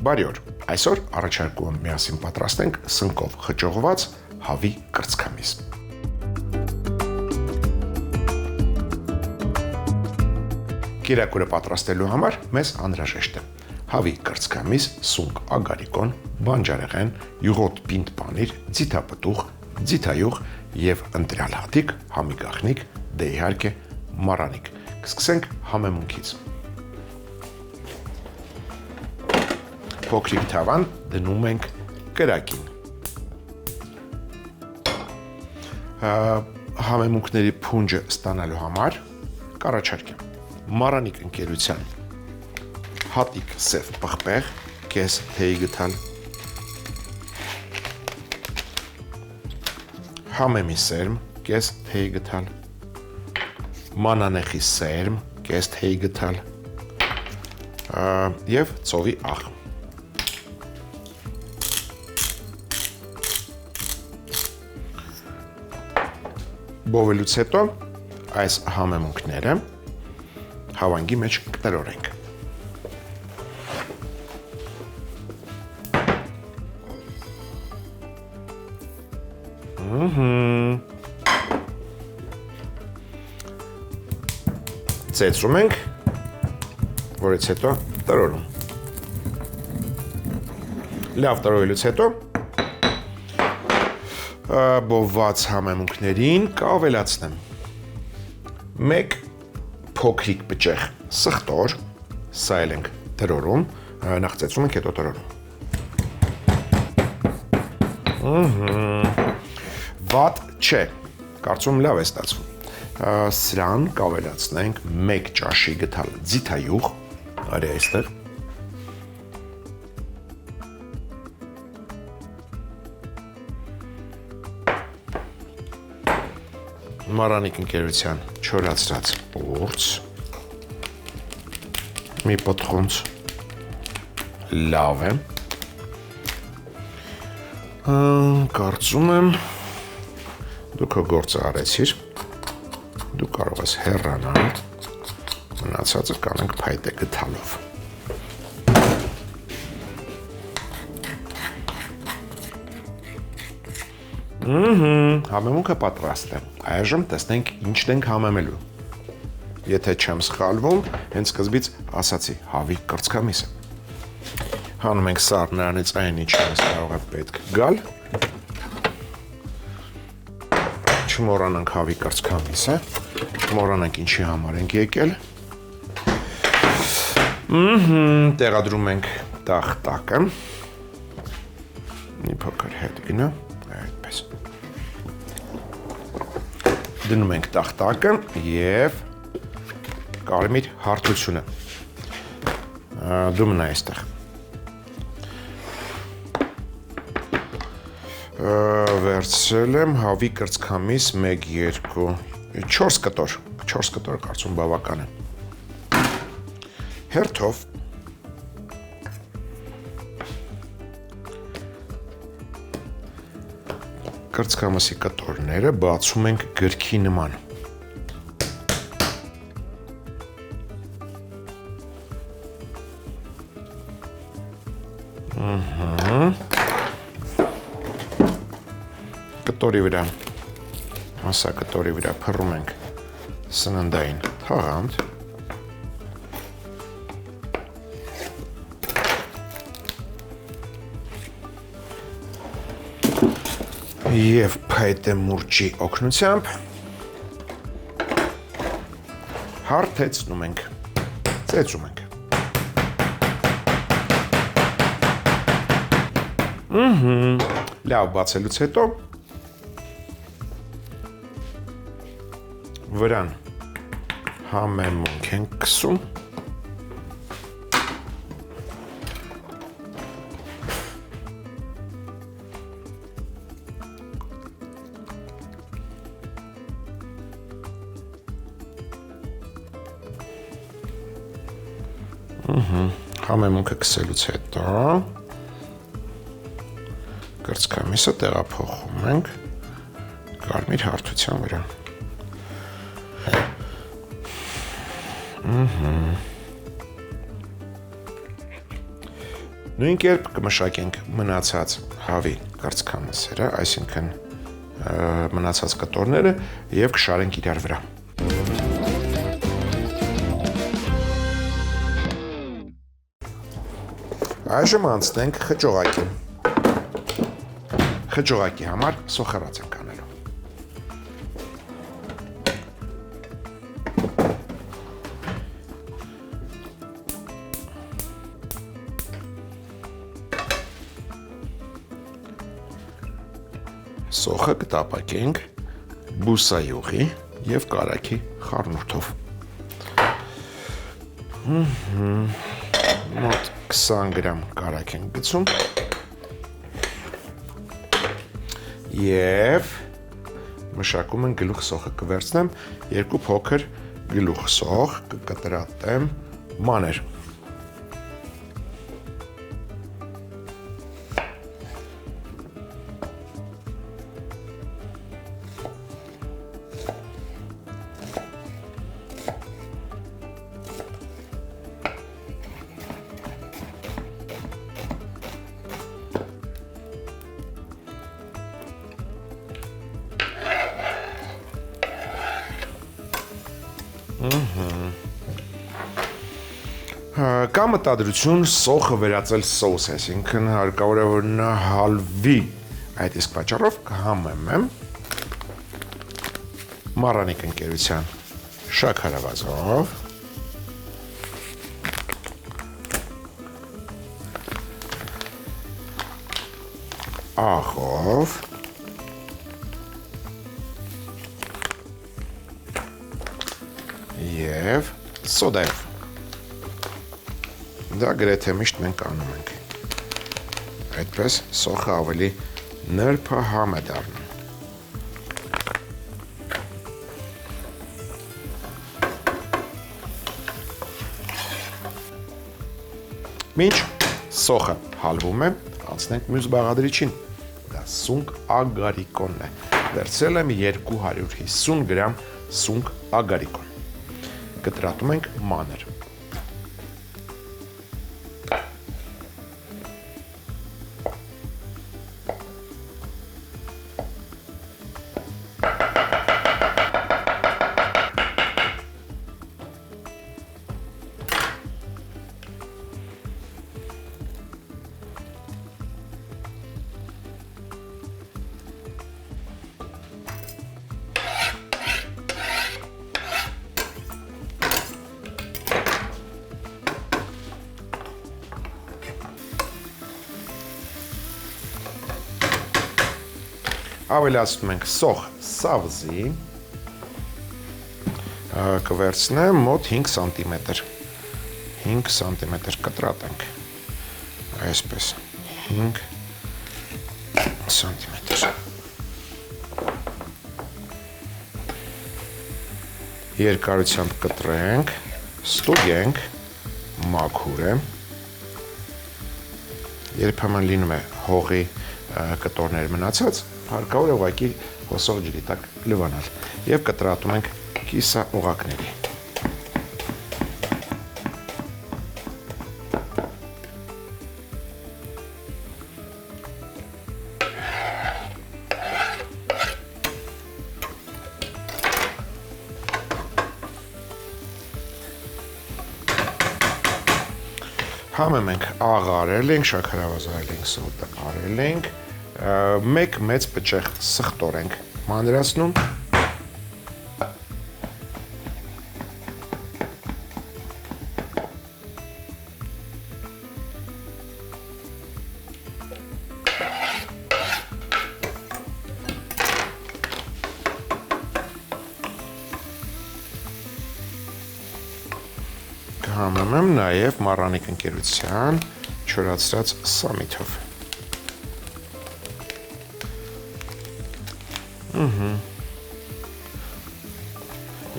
Բարի օր, այսօր առաջարկում եմ միասին պատրաստենք սնկով խճողված հավի կրծքամիս։ Կերակուրը պատրաստելու համար մեզ անհրաժեշտ է հավի կրծքամիս, սունկ, ագարիկոն, բանջարեղեն, յուղոտ պինդ պանիր, ձիթապտուղ, ձիթայուղ և ընտրյալ հատիկ, համի գաղտնիք, դե իհարկե մարանիկ։ Կսկսենք համեմունքից։ Փոքրիկ թավան դնում ենք կրակին։ Համեմունքների փունջը ստանալու համար կառաջարկեմ մարանիկ ընկերության հատիկ սև պղպեղ, կես թեյ գթալ, համեմի սերմ, կես թեյ գթալ, մանանեխի սերմ, կես թեյ գթալ և ծովի աղ։ Բովելուց հետո այս համեմունքները հավանգի մեջ կտրորենք։ Ծեծում ենք, որից հետո տրորում։ Լավ տրորելուց հետո բովված համեմունքներին կավելացնեմ մեկ փոքրիկ պճեղ սխտոր, սա էլ ենք տրորում, նախ ծեծում ենք, հետո տրորում։ Վատ չէ, կարծում լավ է ստացվում։ Սրան կավելացնենք մեկ ճաշի գթալ ձիթայուղ, արի այստեղ, մարանիկ ընկերության չորացրած ուրց, մի պտղունց, լավ է, կարծում եմ, դու քո գործը արեցիր, դու կարող ես հեռանալ, մնացածը կանենք փայտե գթալով։ Համեմունքը պատրաստ է, այժմ տեսնենք ինչն ենք համեմելու։ Եթե չեմ սխալվում, հենց սկզբից ասացի հավի կրծքամիսը։ Հանում ենք սառը նրանից այն ինչպես կարող է պետք գալ։ Չմոռանանք հավի կրծքամիսը, չմոռանանք ինչի համար ենք եկել։ Տեղադրում ենք տախտակը։ Մի փոքր հետ գնա, այդպես։ Դնում ենք տախտակը և կարմիր հարթությունը, դու մնա այստեղ, վերցրել եմ հավի կրծքամիս 1, 2, 4 կտոր, 4 կտոր կարծում բավական է, հերթով կրծքամսի կտորները բացում ենք գրքի նման։ Կտորի վրա, ասա կտորի վրա փռում ենք սննդային թաղանթ, և փայտե մուրճի օգնությամբ հարթեցնում ենք, ծեծում ենք։ Լավ բացելուց հետո վրան համեմունք ենք քսում, համեմունքը քսելուց հետո կրծքամիսը տեղափոխում ենք կարմիր հարթության վրա։ Նույն կերպ կմշակենք մնացած հավի կրծքամսերը, այսինքն մնացած կտորները եւ կշարենք իրար վրա։ Այժմ անցնենք խճողակի։ Խճողակի համար սոխառած ենք անելու։ Սոխը կտապակենք բուսայուղի եւ կարագի խառնուրդով։ Մոտ 20 գրամ կարագ ենք գցում եւ մշակում են գլուխ սոխը կվերցնեմ, երկու փոքր գլուխ սոխ կկտրատեմ մանր։ Կա մտադրություն սոխը վերածել սոուս, այսինքն հարկավոր է որ նա հալվի, այդ իսկ պատճառով կհամեմեմ մառանիկ ընկերության շաքարավազով, աղով եւ սոդայով։ Դա գրեթե միշտ մենք անում ենք։ Այդպես սոխը ավելի նրբահամ է դառնում։ Մինչ սոխը հալվում է, անցնենք մյուս բաղադրիչին։ Դա սունկ ագարիկոնն է։ Վերցրել եմ 250 գրամ սունկ ագարիկոն։ Կտրատում ենք մանր։ Ավելացնում ենք սոխ սավզի, կվերցնեմ մոտ 5 սանտիմետր, 5 սանտիմետր կտրատենք, այսպես, 5 սանտիմետր, երկարությամբ կտրենք, ստուգենք, մաքուր է, երբեմն լինում է հողի կտորներ մնացած, հարկավոր է ուղղակի հոսող ջրի տակ լվանալ եւ կտրատում ենք կիսա օղակների։ Համը մենք աղարել ենք, շաքարավազարել ենք, սոտը արել ենք, մեկ մեծ պճեղ սխտոր ենք մանրացնում, կհամեմեմ նաև մառանիկ ընկերության չորացրած սամիթով։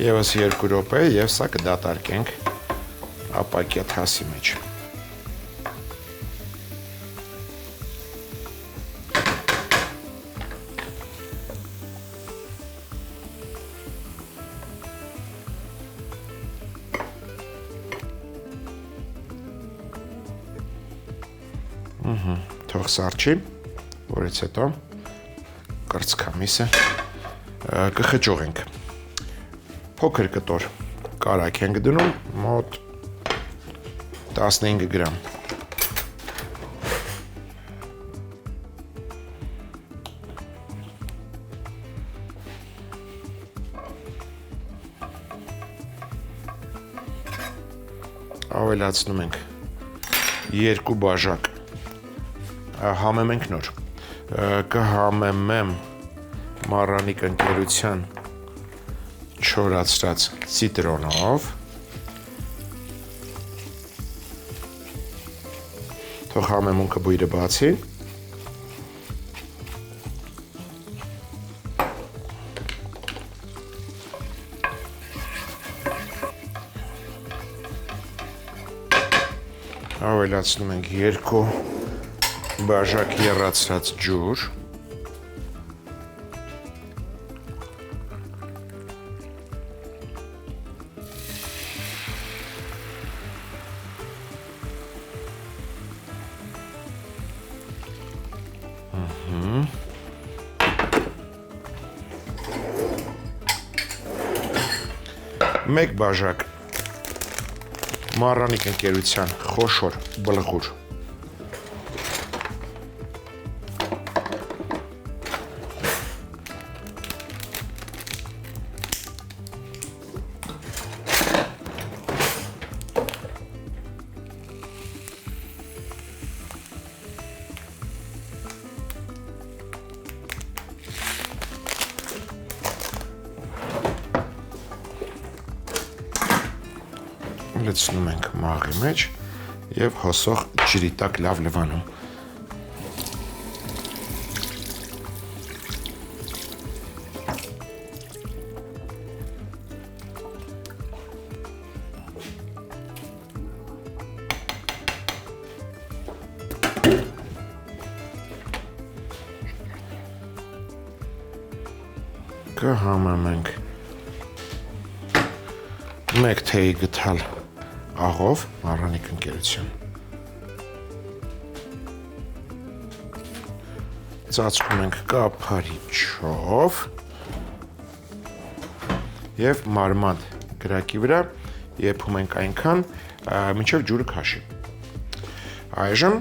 Եվս 2 րոպե եւ սա կդատարկենք ապակյա թասի մեջ։ Թող սառչի, որից հետո կրծքամիսը կխճողենք։ Փոքր կտոր կարագ ենք դնում, մոտ 15 գրամ։ Ավելացնում ենք 2 բաժակ, համեմենք նոր, կհամեմեմ մառանիկ ընկերության չորացրած ցիտրոնով, թող համեմունքը բույրը բացի, ավելացնում ենք 2 բաժակ եռացրած ջուր, մեկ բաժակ մառանիկ ընկերության խոշոր բլղուր, լցնում ենք մաղի մեջ և հոսող ջրի տակ լավ լվանում։ Կհամեմենք 1 թեյի գդալ աղով մառանիկ ընկերություն, ծածկում ենք կափարիչով և մարմանդ գրակի վրա եփում ենք այնքան, մինչև ջուրը քաշի։ Այժմ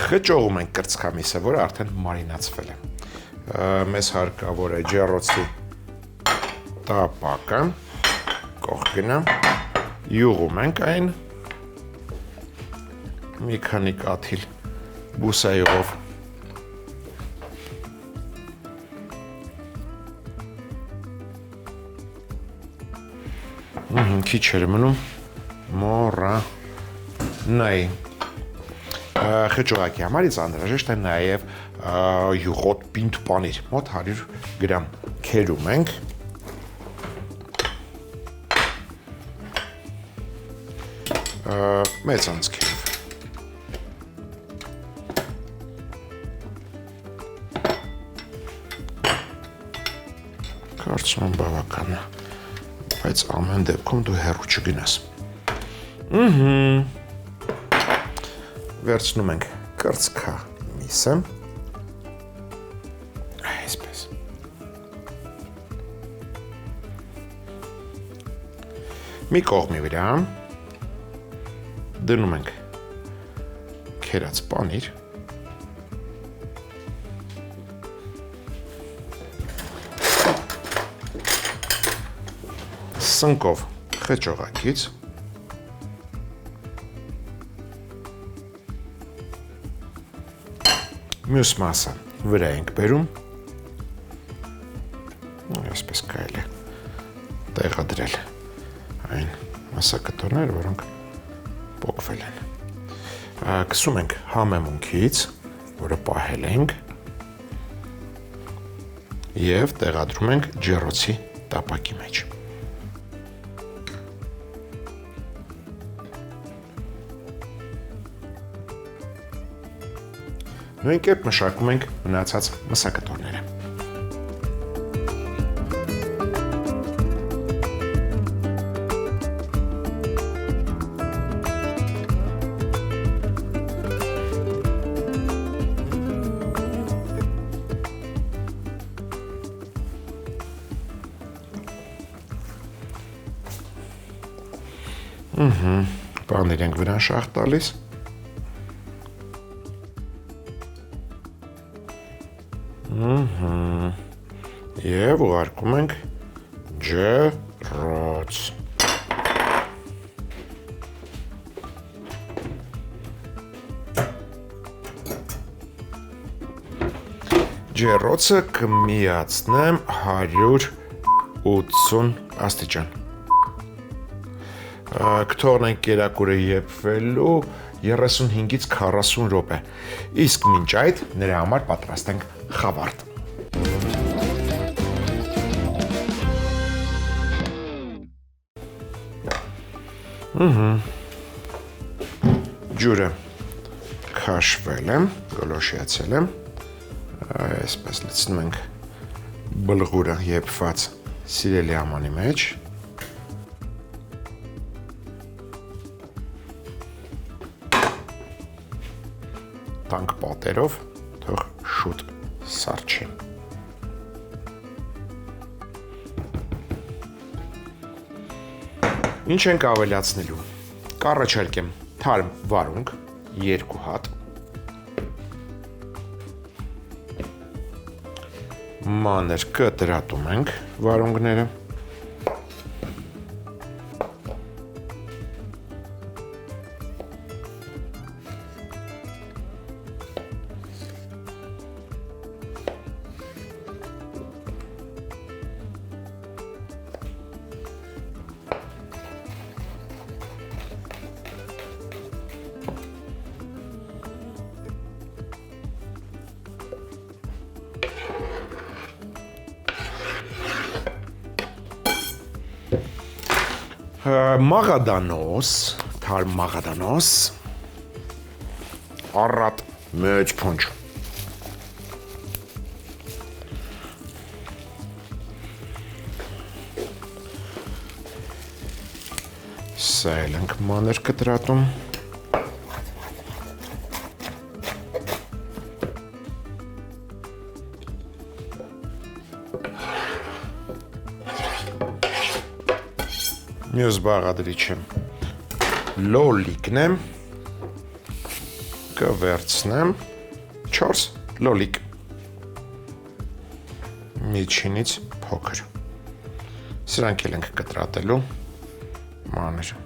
խճողում ենք կրծքամիսը, որը արդեն մարինացվել է։ Մեզ հարկավոր է ջեռոցի տապակը, կողքինը, յուղում ենք այն, մի քանի կաթիլ բուսայուղով, քիչ էր մնում, մոռանայի։ Խճողակի համար ինձ անհրաժեշտ է նաև յուղոտ պինդ պանիր, մոտ 100 գրամ քերում ենք, մեծ անցքերով։ Կարծում եմ բավական է, բայց ամեն դեպքում դու հեռու չգնաս։ Վերցնում ենք կրծքամիսը, այսպես։ Մի կողմի վրա դնում ենք քերած պանիր, սնկով խճողակից, մյուս մասը վրա ենք բերում, այսպես կարելի է տեղադրել այն մասակտորները, որոնք պոկվել են։ Կսում ենք համեմունքից, որը պահել ենք, և տեղադրում ենք ջեռոցի տապակի մեջ։ Նույն կերպ մշակում ենք մնացած մսակտորները։ Պանիր ենք վրան շաղ տալիս։ Եվ ուղարկում ենք ջրոց։ Ջրոցը կմիացնեմ 180 աստիճան։ Կթողնենք կերակուրը եփվելու 35-ից 40 րոպե։ Իսկ մինչ այդ նրա համար պատրաստենք խավարդ։ Ջուրը քաշվել եմ, գոլոշիացել եմ, այսպես լցնում ենք բլղուրը եփված սիրելի ամանի մեջ։ Տանկ պատերով, թող շուտ սառչի։ Ինչ ենք ավելացնելու։ Կառաջարկեմ թարմ վարունգ 2 հատ, մանր կտրատում ենք վարունգները, մաղադանոս, թարմ մաղադանոս, առատ մեծ փունջ։ Սա էլ ենք մանր կտրատում։ Մյուս բաղադրիչը լոլիկն եմ, կվերցնեմ 4 լոլիկ, միջինից փոքր, սրանք էլ ենք կտրատելու մանր։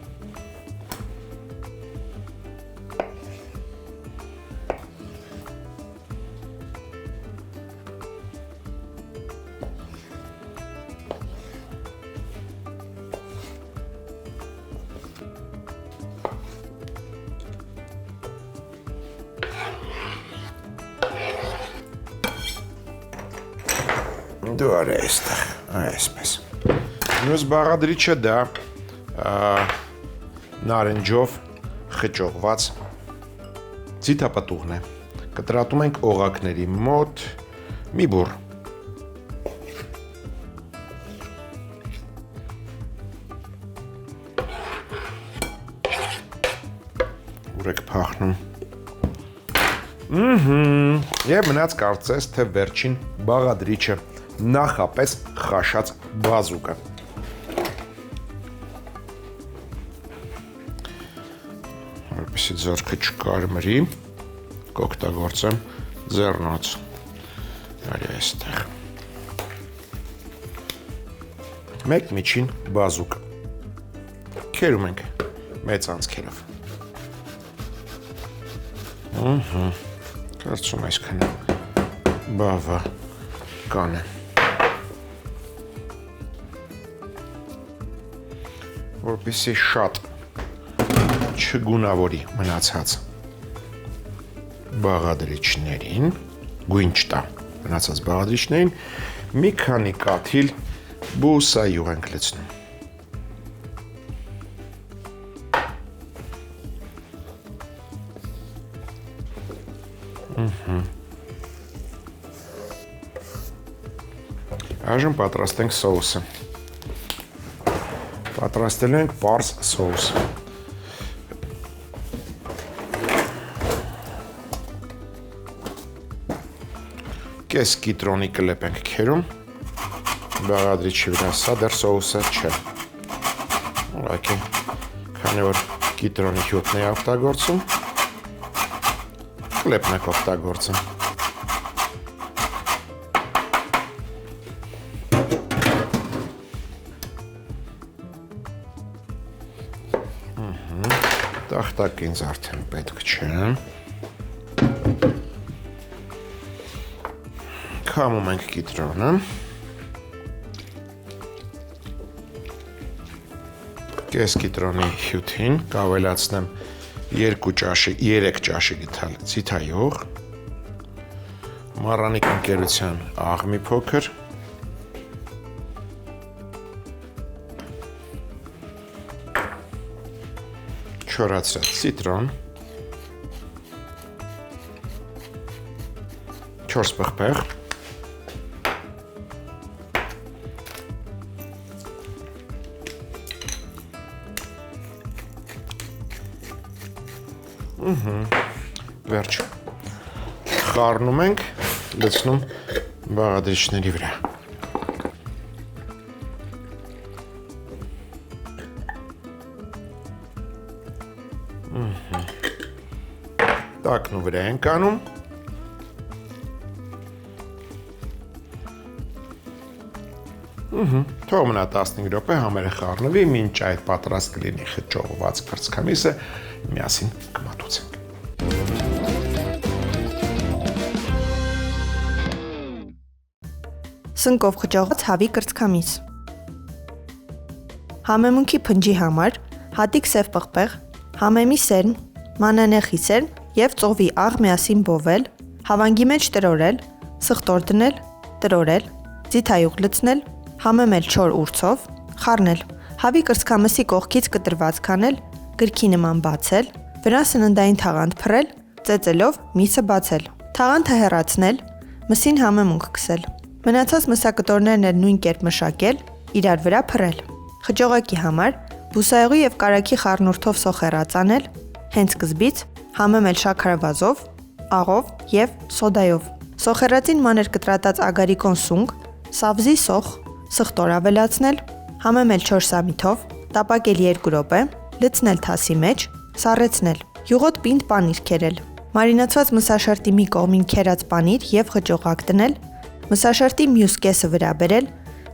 Դու արի այստեղ, այսպես։ Մյուս բաղադրիչը դա նարնջով խճողված ձիթապտուղն է։ Կտրատում ենք օղակների մոտ մի բուռ։ Ուր եք փախնում։ Եվ մնաց կարծես, թե վերջին բաղադրիչը նախապես խաշած բազուկը։ Որպեսզի ձեռքը չկարմրի, կօգտագործեմ ձեռնոց։ Արի այստեղ։ Մեկ միջին բազուկ։ Քերում ենք մեծ անցքերով։ Կարծում այսքան բավական է։ Որպեսզի շատ չգունավորի մնացած բաղադրիչներին, գույն չտա մնացած բաղադրիչներին, մի քանի կաթիլ բուսայուղ ենք լցնում։ Այժմ պատրաստենք սոուսը։ Պատրաստելու ենք պարզ սոուս։ Կես կիտրոնի կլեպ ենք քերում, բաղադրիչի վրա, սա դեռ սոուսը չէ։ Ուղղակի քանի որ կիտրոնի հյութն է օգտագործում, կլեպն եք օգտագործում։ Տախտակ ինձ արդեն պետք չէ։ Քամում ենք կիտրոնը։ Կես կիտրոնի հյութին կավելացնեմ 3 ճաշի գթալ ձիթայուղ, մառանիկ ընկերության աղմի փոքր, չորացրած ցիտրոն, 4 պղպեղ, վերջ, խառնում ենք, լցնում բաղադրիչների վրա։ Տակնու վրա ենք անում, թող մնա 15 րոպե համերը խառնվի, մինչ այդ պատրաստ կլինի խճողված կրծքամիսը, միասին կմատուցենք։ Սնկով խճողված հավի կրծքամիս։ Համեմունքի փնջի համար հատիկ սև պղպեղ, համեմի սերմ, մանանեխի սերմ և ծովի աղ միասին բովել, հավանգի մեջ տրորել, սխտոր դնել, տրորել, ձիթայուղ լցնել, համեմել չոր ուրցով, խառնել, հավի կրծքամսի կողքից կտրված քանել, գրքի նման բացել, վրան սննդային թաղանթ փռել, ծեծելով միսը բացել, թաղանթը հեռացնել, մսին համեմունք քսել, մնացած մսակտորներն էլ նույն կերպ մշակել, իրար վրա փռել, խճողակի համար բուսայուղի և կարագի խառնուրդով սոխեռած անել, հենց սկզբից համեմել շաքարավազով, աղով և սոդայով, սոխեռածին մանր կտրատած ագարիկոն սունկ, սավզի սոխ, սխտոր ավելացնել, համեմել 4 սամիթով, տապակել 2 րոպե, լցնել թասի մեջ, սառեցնել, յուղոտ պինդ պանիր քերել, մարինացված մսաշերտի մի կողմին քերած պանիր և խճողակ դնել, մսաշերտի մյուս կեսը վրա բերել,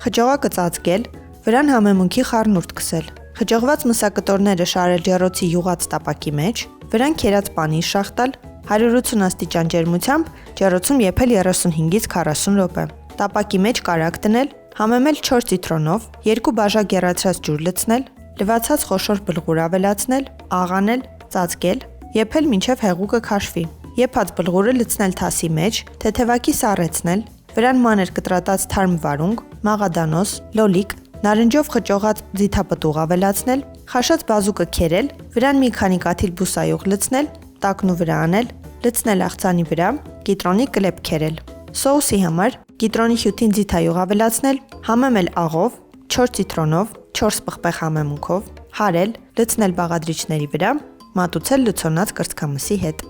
խճողակը ծածկել, վրան համեմունքի խառնուրդ քսել, խճողված մսակտորները շարել ջեռոցի յուղած տապակի մեջ, վրան քերած պանիր շաղ տալ, 180 աստիճան ջերմությամբ ջեռոցում եփել 35-ից 40 րոպե, տապակի մեջ կարագ դնել, համեմել 4 ցիտրոնով, 2 բաժակ եռացրած ջուր լցնել, լվացած խոշոր բլղուր ավելացնել, աղ անել, ծածկել, եփել մինչև հեղուկը քաշվի, եփած բլղուրը լցնել թասի մեջ, թեթևակի սառեցնել, վրան մանր կտրատած թարմ վարունգ, մաղադանոս, լոլիկ, նարնջով խճողած ձիթապտուղ ավելացնել, խաշած բազուկը քերել, վրան մի քանի կաթիլ բուսայուղ լցնել, տակնու վրա անել, լցնել աղցանի վրա, կիտրոնի կլեպ քերել։ Սոուսի համար կիտրոնի հյութին ձիթայուղ ավելացնել, համեմել աղով, 4 ցիտրոնով, 4 պղպեղ համեմունքով, հարել, լցնել բաղադրիչների վրա, մատուցել լցոնած կրծքամսի հետ։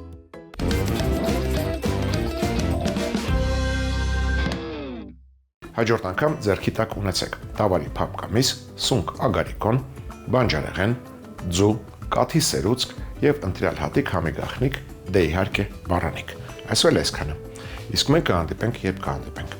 Հաջորդ անգամ ձեռքի տակ ունեցեք տավարի փափկամիս, սունկ ագարիկոն, բանջարեղեն, ձու, կաթի սերուցք և ընտրյալ հատիկ համի գաղտնիք, դե իհարկե մառանիկ։ Այսօր այսքանը։ Իսկ մենք կհանդիպենք, երբ կհանդիպենք։